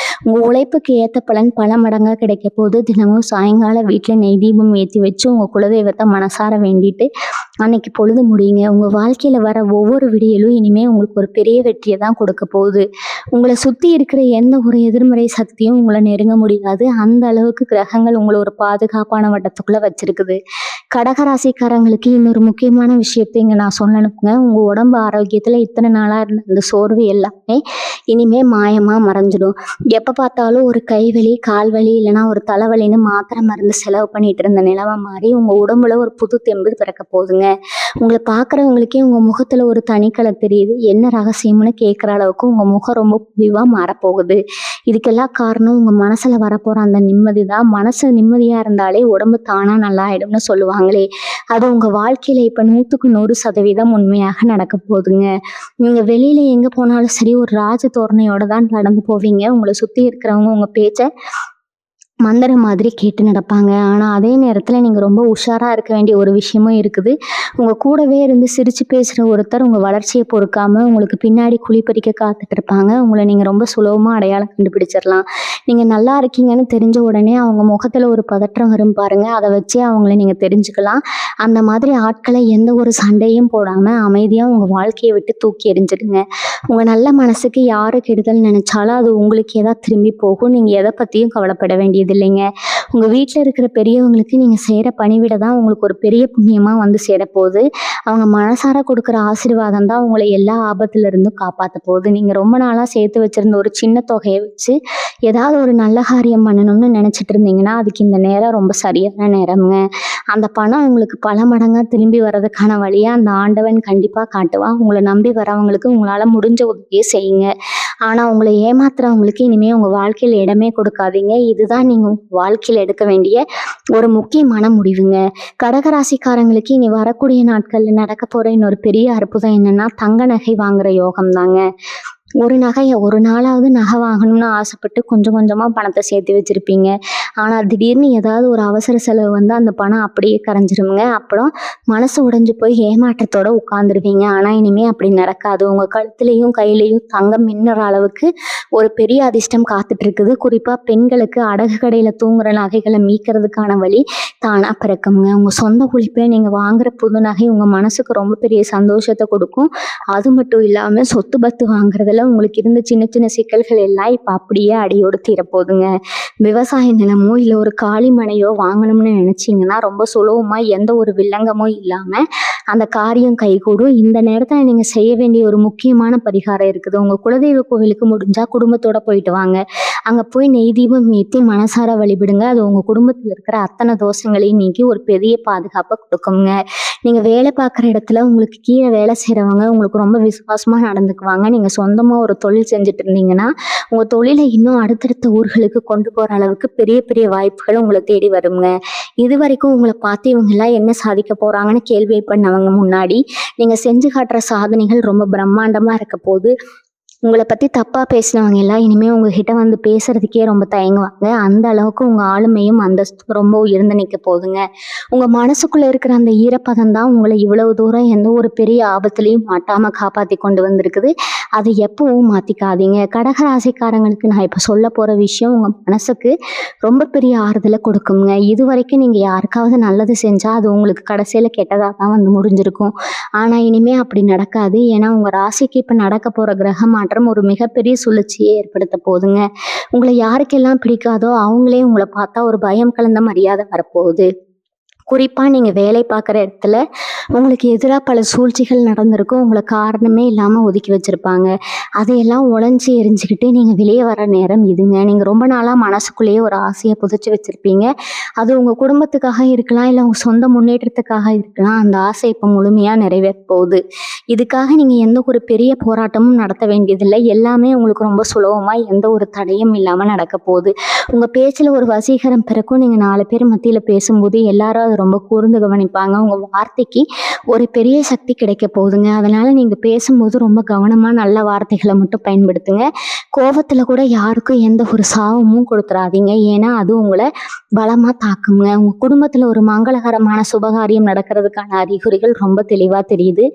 உங்கள் உழைப்புக்கு ஏற்ற பலன் பல மடங்காக கிடைக்க போது. தினமும் சாயங்காலம் வீட்டில் நெய் தீபம் ஏற்றி வச்சு உங்கள் குலதெய்வத்தை மனசார வேண்டிட்டு அன்னைக்கு பொழுது முடியுங்க. உங்கள் வாழ்க்கையில் வர ஒவ்வொரு விடியலும் இனிமேல் உங்களுக்கு ஒரு பெரிய வெற்றியை தான் கொடுக்க போகுது. உங்களை சுற்றி இருக்கிற எந்த ஒரு எதிர்மறை சக்தியும் உங்களை நெருங்க முடியாது. அந்த அளவுக்கு கிரகங்கள் உங்களை ஒரு பாதுகாப்பான வட்டத்துக்குள்ளே வச்சிருக்குது. கடகராசிக்காரங்களுக்கு இன்னொரு முக்கியமான விஷயத்தை இங்கே நான் சொல்லணுங்க. உங்கள் உடம்பு ஆரோக்கியத்தில் இத்தனை நாளாக இருந்த அந்த சோர்வு எல்லாமே இனிமேல் மாயமாக மறைஞ்சிடும். எப்போ பார்த்தாலும் ஒரு கைவலி கால்வலி இல்லைனா ஒரு தலைவலின்னு மாத்திரை மருந்து செலவு பண்ணிட்டு இருந்த நிலவை மாறி உங்கள் உடம்புல ஒரு புது தெம்பு பிறக்க போகுதுங்க. உங்களை பார்க்குறவங்களுக்கே உங்கள் முகத்தில் ஒரு தனிக்கலை தெரியுது. என்ன ரகசியம்னு கேட்குற அளவுக்கு உங்கள் முகம் ரொம்ப புதிவாக மாறப்போகுது. இதுக்கெல்லாம் காரணம் உங்கள் மனசில் வரப்போகிற அந்த நிம்மதி தான். மனசு நிம்மதியாக இருந்தாலே உடம்பு தானாக நல்லா ஆகிடும்னு சொல்லுவாங்களே, அது உங்கள் வாழ்க்கையில் இப்போ 100க்கு 100% உண்மையாக நடக்க போகுதுங்க. நீங்கள் வெளியில் எங்கே போனாலும் சரி ஒரு ராஜ தோரணையோடு தான் நடந்து போவீங்க. உங்களை சுற்றி இருக்கிறவங்க உங்கள் பேச்சை மந்திரம் மாதிரி கேட்டு நடப்பாங்க. ஆனால் அதே நேரத்தில் நீங்கள் ரொம்ப உஷாராக இருக்க வேண்டிய ஒரு விஷயமும் இருக்குது. உங்கள் கூடவே இருந்து சிரித்து பேசுகிற ஒருத்தர் உங்கள் வளர்ச்சியை பொறுக்காமல் உங்களுக்கு பின்னாடி குழிப்பறிக்க காத்துட்டு இருப்பாங்க. உங்களை நீங்கள் ரொம்ப சுலபமாக அடையாளம் கண்டுபிடிச்சிடலாம். நீங்கள் நல்லா இருக்கீங்கன்னு தெரிஞ்ச உடனே அவங்க முகத்தில் ஒரு பதற்றம் வரும் பாருங்கள். அதை வச்சே அவங்கள நீங்கள் தெரிஞ்சுக்கலாம். அந்த மாதிரி ஆட்களை எந்த ஒரு சண்டையும் போடாமல் அமைதியாக உங்கள் வாழ்க்கையை விட்டு தூக்கி எறிஞ்சிடுங்க. உங்கள் நல்ல மனசுக்கு யாரு கெடுதல் நினச்சாலும் அது உங்களுக்கு ஏதாவது திரும்பி போகும். நீங்கள் எதை பற்றியும் கவலைப்பட வேண்டியது இல்லைங்க. உங்க வீட்ல இருக்கிற பெரியவங்களுக்கு நீங்க செய்யற பணிவிட தான் உங்களுக்கு ஒரு பெரிய புண்ணியமா வந்து சேரப்போகுது. அவங்க மனசார கொடுக்குற ஆசீர்வாதம் தான் உங்களை எல்லா ஆபத்துல இருந்தும் காப்பாத்த போகுது. நீங்க ரொம்ப நாளா சேர்த்து வச்சிருந்த ஒரு சின்ன தொகையை வச்சு ஏதாவது ஒரு நல்ல காரியம் பண்ணணும்னு நினைச்சிட்டு இருந்தீங்கன்னா, அதுக்கு இந்த நேரம் ரொம்ப சரியான நேரம்ங்க. அந்த பணம் உங்களுக்கு பல மடங்கா திரும்பி வர்றதுக்கான வழிய அந்த ஆண்டவன் கண்டிப்பா காட்டுவான். உங்கள நம்பி வரவங்களுக்கு உங்களால முடிஞ்ச உதவிய செய்யுங்க. ஆனா உங்கள ஏமாத்துறவங்களுக்கு இனிமே உங்க வாழ்க்கையில இடமே கொடுக்காதீங்க. இதுதான் நீங்க உங்க வாழ்க்கையில எடுக்க வேண்டிய ஒரு முக்கியமான முடிவுங்க. கடகராசிக்காரங்களுக்கு இனி வரக்கூடிய நாட்கள்ல நடக்க போற இன்னொரு பெரிய அற்புதம் என்னன்னா, தங்க நகை வாங்குற யோகம் தாங்க. ஒரு நகைய ஒரு நாளாவது நகை வாங்கணும்னு ஆசைப்பட்டு கொஞ்சம் கொஞ்சமா பணத்தை சேர்த்து வச்சிருப்பீங்க. ஆனா திடீர்னு ஏதாவது ஒரு அவசர செலவு வந்து அந்த பணம் அப்படியே கரைஞ்சிருமுங்க. அப்புறம் மனசு உடைஞ்சு போய் ஏமாற்றத்தோட உட்கார்ந்துருவீங்க. ஆனா இனிமே அப்படி நடக்காது. உங்க கழுத்துலயும் கையிலயும் தங்கம் மின்னுற அளவுக்கு ஒரு பெரிய அதிர்ஷ்டம் காத்துட்டு இருக்குது. குறிப்பா பெண்களுக்கு அடகு கடையில தூங்குற நகைகளை மீட்கிறதுக்கான வழி தானா பிறக்குங்க. உங்க சொந்த உழைப்புல நீங்க வாங்குற புது நகை உங்க மனசுக்கு ரொம்ப பெரிய சந்தோஷத்தை கொடுக்கும். அது மட்டும் இல்லாம சொத்து பத்து வாங்குறதுல உங்களுக்கு இருந்த சின்ன சின்ன சிக்கல்கள் எல்லாம் இப்ப அப்படியே அடியோடு தீரப்போகுதுங்க. விவசாய நிலமோ இல்ல ஒரு காலி மனையோ வாங்கணும்னு நினைச்சீங்கன்னா ரொம்ப சுலபமா எந்த ஒரு வில்லங்கமும் இல்லாம அந்த காரியம் கைகூடும். இந்த நேரத்துல நீங்க செய்ய வேண்டிய ஒரு முக்கியமான பரிகாரம் இருக்குது. உங்க குலதெய்வ கோவிலுக்கு முடிஞ்சா குடும்பத்தோட போயிட்டு வாங்க. அங்க போய் நெய் தீபம் ஏத்தி மனசார வழிபடுங்க. அது உங்க குடும்பத்துல இருக்கிற அத்தனை தோஷங்களையும் நீக்கி ஒரு பெரிய பாதுகாப்பை கொடுக்குங்க. நீங்க வேலை பார்க்குற இடத்துல உங்களுக்கு கீழே வேலை செய்றவங்க உங்களுக்கு ரொம்ப விசுவாசமா நடந்துக்குவாங்க. நீங்க சொந்தமா ஒரு தொழில் செஞ்சுட்டு இருந்தீங்கன்னா, உங்க தொழிலை இன்னும் அடுத்தடுத்த ஊர்களுக்கு கொண்டு போற அளவுக்கு பெரிய பெரிய வாய்ப்புகள் உங்களை தேடி வருங்க. இதுவரைக்கும் உங்களை பார்த்து இவங்க எல்லாம் என்ன சாதிக்க போறாங்கன்னு கேள்வி பண்ணவங்க முன்னாடி நீங்க செஞ்சு காட்டுற சாதனைகள் ரொம்ப பிரம்மாண்டமா இருக்க போது. உங்களை பத்தி தப்பா பேசினவங்க எல்லாம் இனிமே உங்ககிட்ட வந்து பேசுறதுக்கே ரொம்ப தயங்குவாங்க. அந்த அளவுக்கு உங்க ஆளுமையும் அந்தஸ்தும் ரொம்ப உயர்ந்து நிக்க போகுதுங்க. உங்க மனசுக்குள்ள இருக்கிற அந்த ஈரப்பதம் தான் உங்களை இவ்வளவு தூரம் எந்த ஒரு பெரிய ஆபத்துலையும் மாட்டாம காப்பாத்தி கொண்டு வந்திருக்குது. அதை எப்பவும் மாத்திக்காதீங்க. கடகராசிக்காரங்களுக்கு நான் இப்ப சொல்ல போற விஷயம் உங்க மனசுக்கு ரொம்ப பெரிய ஆறுதலை கொடுக்குங்க. இது வரைக்கும் நீங்க யாருக்காவது நல்லது செஞ்சா அது உங்களுக்கு கடைசியில கெட்டதா தான் வந்து முடிஞ்சிருக்கும். ஆனா இனிமே அப்படி நடக்காது. ஏன்னா உங்க ராசிக்கு இப்ப நடக்க போற கிரக மாற்றம் ஒரு மிகப்பெரிய சுழற்சியை ஏற்படுத்த போகுதுங்க. உங்களை யாருக்கெல்லாம் பிடிக்காதோ அவங்களே உங்களை பார்த்தா ஒரு பயம் கலந்த மரியாதை வரப்போகுது. குறிப்பா நீங்க வேலை பார்க்குற இடத்துல உங்களுக்கு எதிராக பல சூழ்ச்சிகள் நடந்திருக்கும். உங்களை காரணமே இல்லாம ஒதுக்கி வச்சிருப்பாங்க. அதையெல்லாம் உடைஞ்சு எரிஞ்சுக்கிட்டு நீங்க வெளியே வர நேரம் இதுங்க. நீங்க ரொம்ப நாளா மனசுக்குள்ளேயே ஒரு ஆசையை புதைச்சு வச்சிருப்பீங்க. அது உங்க குடும்பத்துக்காக இருக்கலாம், இல்லை உங்க சொந்த முன்னேற்றத்துக்காக இருக்கலாம். அந்த ஆசை இப்போ முழுமையா நிறைவேற போகுது. இதுக்காக நீங்க எந்த ஒரு பெரிய போராட்டமும் நடத்த வேண்டியதில்லை. எல்லாமே உங்களுக்கு ரொம்ப சுலபமா எந்த ஒரு தடையும் இல்லாம நடக்க போகுது. உங்க பேச்சுல ஒரு வசீகரம் பிறக்கும். நீங்க 4 பேர் மத்தியில பேசும்போது எல்லாரும் அதை ரொம்ப கூர்ந்து கவனிப்பாங்க. உங்க வார்த்தைக்கு ஒரு பெரிய சக்தி கிடைக்க போகுதுங்க. அதனால நீங்க பேசும்போது ரொம்ப கவனமா நல்ல வார்த்தைகளை மட்டும் பயன்படுத்துங்க. கோபத்துல கூட யாருக்கும் எந்த ஒரு சாபமும் கொடுத்துறாதீங்க. ஏன்னா அது உங்களை பலமா தாக்குங்க. உங்க குடும்பத்துல ஒரு மங்களகரமான சுபகாரியம் நடக்கிறதுக்கான அறிகுறிகள் ரொம்ப தெளிவா தெரியுது.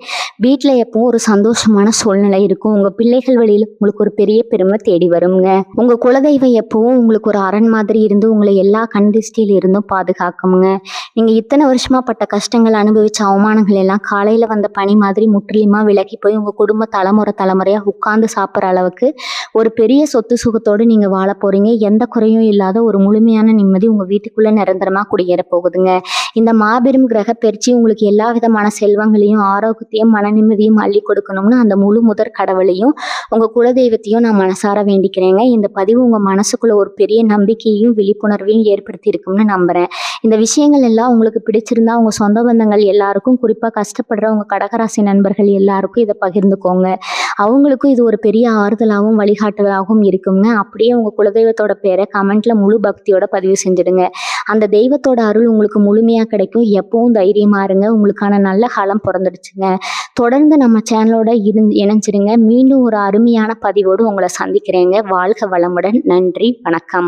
வீட்டுல எப்பவும் ஒரு சந்தோஷமான சூழ்நிலை இருக்கும். உங்க பிள்ளைகள் வழியில உங்களுக்கு ஒரு பெரிய பெருமை தேடி வருங்க. உங்க குலதெய்வம் எப்பவும் உங்களுக்கு ஒரு அரண் மாதிரி இருந்து உங்களை எல்லா கண்டிஷ்டியில இருந்தும் பாதுகாக்குங்க. நீங்க இத்தனை வருஷமா பட்ட கஷ்டங்கள், அனுபவிச்ச அவமானங்கள் எல்லாம் காலையில வந்த பனி மாதிரி முற்றிலுமா விலகி போய் உங்க குடும்ப தலைமுறையா உட்கார்ந்து சாப்பிட்ற அளவுக்கு ஒரு பெரிய சொத்து சுகத்தோடு நீங்க வாழ போறீங்க. எந்த குறையும் இல்லாத ஒரு முழுமையான நிம்மதி உங்க வீட்டுக்குள்ள நிரந்தரமா குடியேற போகுதுங்க. இந்த மாபெரும் கிரக பயிற்சி உங்களுக்கு எல்லா விதமான செல்வங்களையும், ஆரோக்கியத்தையும், மன நிம்மதியும் அள்ளி கொடுக்கணும்னு அந்த முழு முதற் கடவுளையும் உங்க குலதெய்வத்தையும் நான் மனசார வேண்டிக்கிறேங்க. இந்த பதிவு உங்க மனசுக்குள்ள ஒரு பெரிய நம்பிக்கையையும் விழிப்புணர்வையும் ஏற்படுத்தி இருக்கும்னு நம்புறேன். இந்த விஷயங்கள் எல்லாம் உங்களுக்கு பிடிச்சிருந்தா உங்க சொந்த பந்தங்கள் எல்லாருக்கும், குறிப்பா கஷ்டப்படுற உங்க கடகராசி நண்பர்கள் எல்லாருக்கும் இதை பகிர்ந்துக்கோங்க. அவங்களுக்கும் இது ஒரு பெரிய ஆறுதலாகவும் வழிகாட்டுதலாகவும் இருக்குங்க. அப்படியே உங்க குலதெய்வத்தோட பேரை கமெண்ட்ல முழு பக்தியோட பதிவு செஞ்சிடுங்க. அந்த தெய்வத்தோட அருள் உங்களுக்கு முழுமையா கிடைக்கும். எப்பவும் தைரியமா இருங்க. உங்களுக்கான நல்ல காலம் பிறந்துடுச்சுங்க. தொடர்ந்து நம்ம சேனலோட இணைஞ்சிருங்க. மீண்டும் ஒரு அருமையான பதிவோடு உங்களை சந்திக்கிறேங்க. வாழ்க வளமுடன். நன்றி, வணக்கம்.